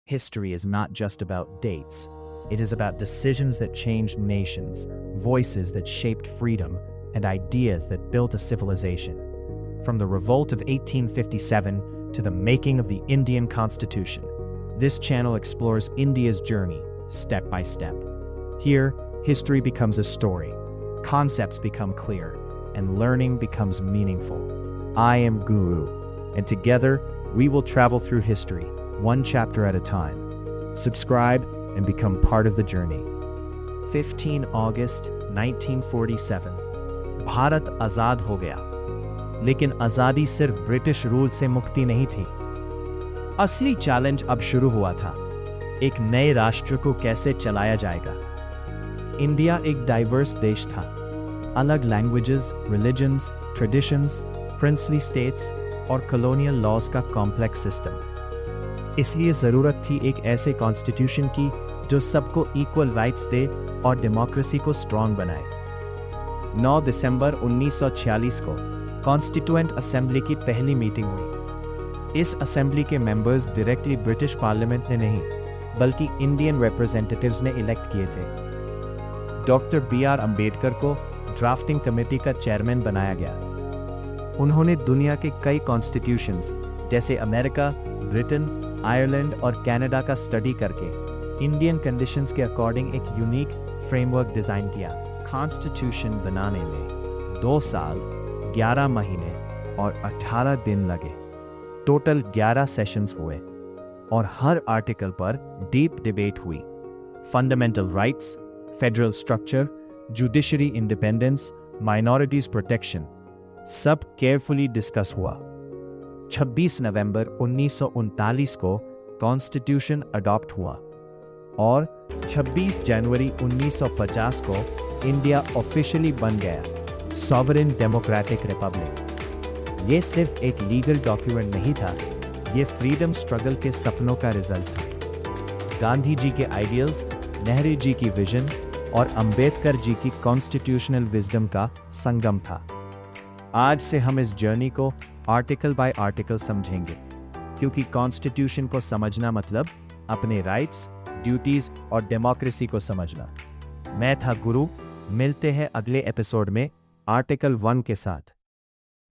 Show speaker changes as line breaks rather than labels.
History is not just about dates. It is about decisions that changed nations, voices that shaped freedom, and ideas that built a civilization. From the revolt of 1857 to the making of the Indian Constitution, this channel explores India's journey, step by step. Here, history becomes a story, concepts become clear, and learning becomes meaningful. I am Guru, and together, we will travel through history, one chapter at a time. Subscribe and become part of the journey. 15 August 1947, Bharat आज़ाद हो गया, लेकिन आज़ादी सिर्फ British rule से मुक्ति नहीं थी। असली चैलेंज अब शुरू हुआ था, एक नए राष्ट्र को कैसे चलाया जाएगा। इंडिया एक डाइवर्स देश था, अलग languages, religions, traditions, princely states और कॉलोनियल लॉज का कॉम्प्लेक्स सिस्टम। इसलिए ज़रूरत थी एक ऐसे कॉन्स्टिट्यूशन की जो सबको इक्वल राइट्स दे और डेमोक्रेसी को स्ट्रॉन्ग बनाए। 9 दिसंबर 1946 को कॉन्स्टिट्यूएंट असेंबली की पहली मीटिंग हुई। इस असेंबली के मेंबर्स डायरेक्टली ब्रिटिश पार्लियामेंट ने नहीं, बल्कि इंडियन रिप्रेजेंटेटिव्स ने इलेक्ट किए थे। Doctor B.R. अम्बेडकर को ड्राफ्टिंग कमेटी का चेयरमैन बनाया गया। उन्होंने दुनिया के कई कॉन्स्टिट्यूशंस जैसे अमेरिका, ब्रिटेन, आयरलैंड और कनाडा का स्टडी करके इंडियन कंडीशंस के अकॉर्डिंग एक यूनिक फ्रेमवर्क डिजाइन किया। कॉन्स्टिट्यूशन बनाने में 2 साल, 11 महीने और 18 दिन लगे। टोटल 11 सेशंस हुए और हर आर्टिकल पर डीप डिबेट हुई। Fundamental rights, federal structure, judiciary independence, minorities protection, सब केयरफुली डिस्कस हुआ। 26 नवंबर 1939 को कॉन्स्टिट्यूशन अडॉप्ट हुआ और 26 जनवरी 1950 को इंडिया ऑफिशियली बन गया सॉवरेन डेमोक्रेटिक रिपब्लिक। ये सिर्फ एक लीगल डॉक्यूमेंट नहीं था, ये फ्रीडम स्ट्रगल के सपनों का रिजल्ट था। गांधी जी के आइडियल्स, नेहरू जी की विजन और अंबेडकर जी की कॉन्स्टिट्यूशनल विजडम का संगम था। आज से हम इस जर्नी को आर्टिकल बाय आर्टिकल समझेंगे, क्योंकि कॉन्स्टिट्यूशन को समझना मतलब अपने राइट्स, ड्यूटीज और डेमोक्रेसी को समझना। मैं था गुरु, मिलते हैं अगले एपिसोड में आर्टिकल 1 के साथ।